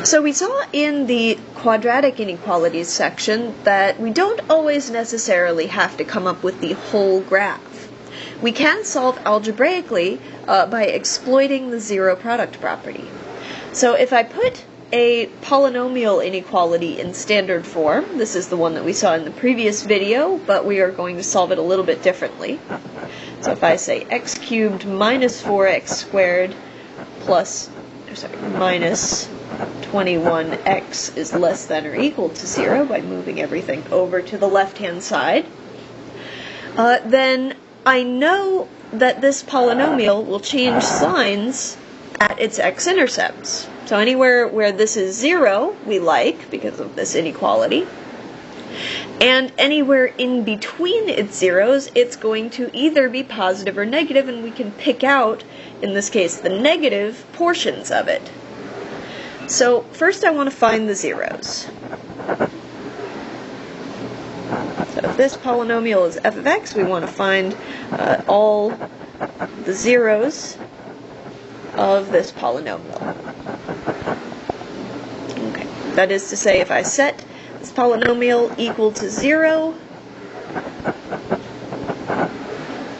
So we saw in the quadratic inequalities section that we don't always necessarily have to come up with the whole graph. We can solve algebraically by exploiting the zero product property. So if I put a polynomial inequality in standard form, this is the one that we saw in the previous video, but we are going to solve it a little bit differently. So if I say x cubed minus 4x squared minus 21x is less than or equal to 0 by moving everything over to the left-hand side, then I know that this polynomial will change signs at its x-intercepts. So anywhere where this is 0, we like, because of this inequality. And anywhere in between its zeros, it's going to either be positive or negative, and we can pick out, in this case, the negative portions of it. So first I want to find the zeros. So if this polynomial is f of x, we want to find all the zeros of this polynomial. Okay. That is to say, if I set this polynomial equal to 0,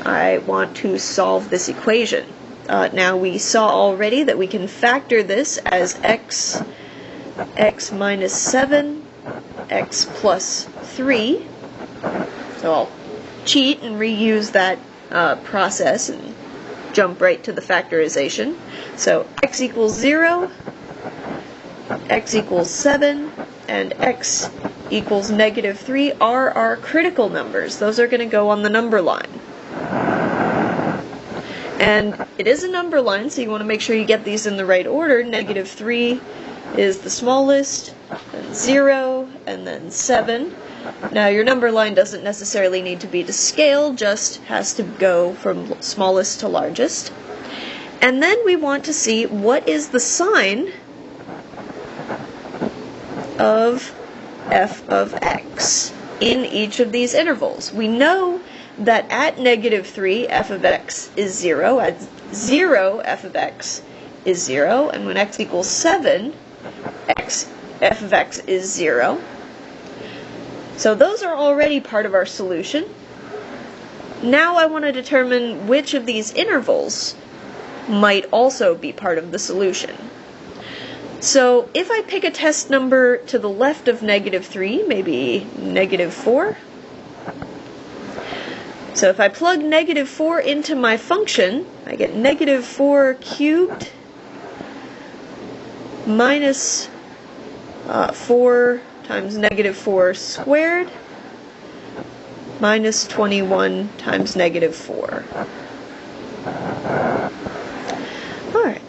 I want to solve this equation. Now we saw already that we can factor this as x minus 7, x plus 3. So I'll cheat and reuse that process and jump right to the factorization. So x equals 0, x equals 7, and x equals negative 3 are our critical numbers. Those are going to go on the number line. And it is a number line, so you want to make sure you get these in the right order. Negative 3 is the smallest, then 0, and then 7. Now your number line doesn't necessarily need to be to scale, just has to go from smallest to largest. And then we want to see what is the sign of f of x in each of these intervals. We know that at negative 3, f of x is 0. At 0, f of x is 0. And when x equals 7, f of x is 0. So those are already part of our solution. Now I want to determine which of these intervals might also be part of the solution. So if I pick a test number to the left of negative 3, maybe negative 4. So if I plug negative 4 into my function, I get negative 4 cubed minus 4 times negative 4 squared minus 21 times negative 4. Alright.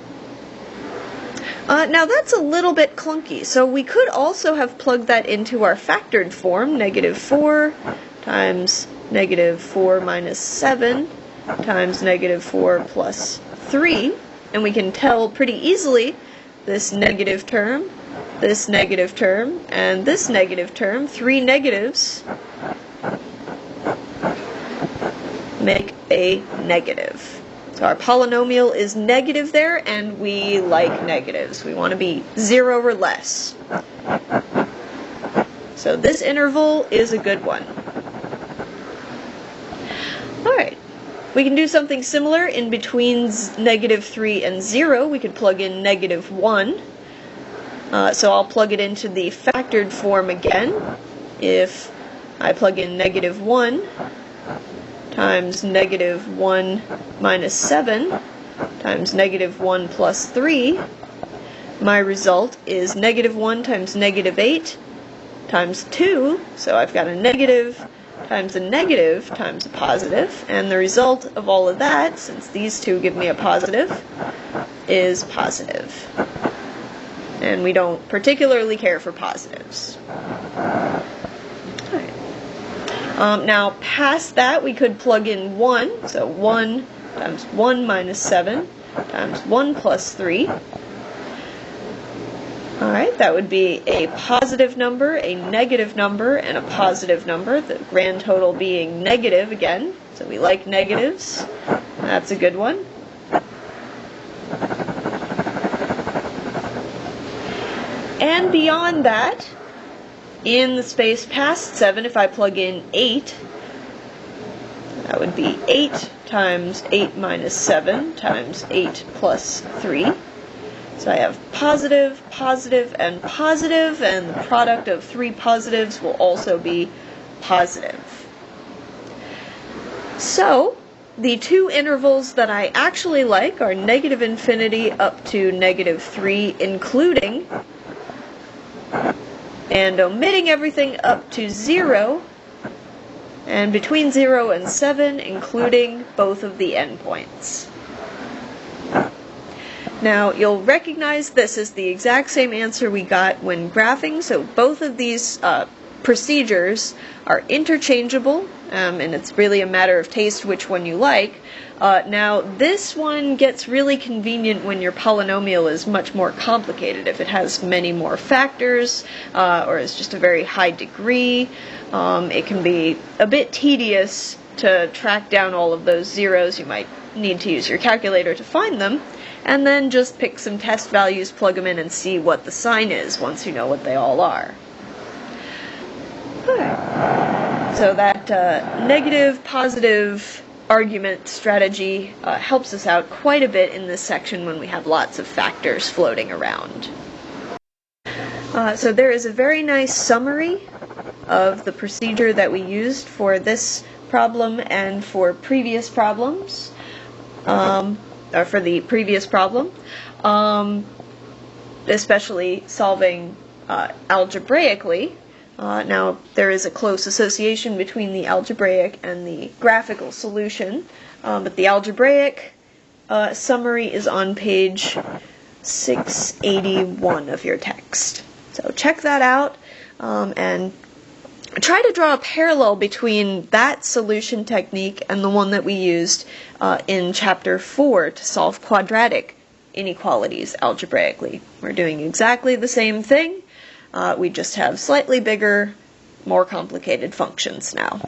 Now that's a little bit clunky, so we could also have plugged that into our factored form, negative 4 times negative 4 minus 7 times negative 4 plus 3, and we can tell pretty easily this negative term, and this negative term, 3 negatives, make a negative. So our polynomial is negative there, and we like negatives. We want to be 0 or less. So this interval is a good one. Alright, we can do something similar in between negative 3 and 0. We could plug in negative 1. So I'll plug it into the factored form again. If I plug in negative 1 times negative 1 minus 7 times negative 1 plus 3, my result is negative 1 times negative 8 times 2. So I've got a negative times a positive, and the result of all of that, since these two give me a positive, is positive. And we don't particularly care for positives. Alright. Now, past that, we could plug in 1, so 1 times 1 minus 7 times 1 plus 3. Alright, that would be a positive number, a negative number, and a positive number, the grand total being negative again. So we like negatives. That's a good one. And beyond that, in the space past 7, if I plug in 8, that would be 8 times 8 minus 7 times 8 plus 3. So I have positive, positive, and positive, and the product of 3 positives will also be positive. So, the 2 intervals that I actually like are negative infinity up to negative 3, including, and omitting everything up to 0, and between 0 and 7, including both of the endpoints. Now, you'll recognize this as the exact same answer we got when graphing, so both of these procedures are interchangeable, and it's really a matter of taste which one you like. Now, this one gets really convenient when your polynomial is much more complicated. If it has many more factors, or is just a very high degree, it can be a bit tedious to track down all of those zeros. You might need to use your calculator to find them, and then just pick some test values, plug them in, and see what the sign is once you know what they all are. So that negative, positive argument strategy helps us out quite a bit in this section when we have lots of factors floating around. So there is a very nice summary of the procedure that we used for this problem and for previous problems, or for the previous problem, especially solving algebraically. Now, there is a close association between the algebraic and the graphical solution, but the algebraic summary is on page 681 of your text. So check that out, and try to draw a parallel between that solution technique and the one that we used in Chapter 4 to solve quadratic inequalities algebraically. We're doing exactly the same thing. We just have slightly bigger, more complicated functions now.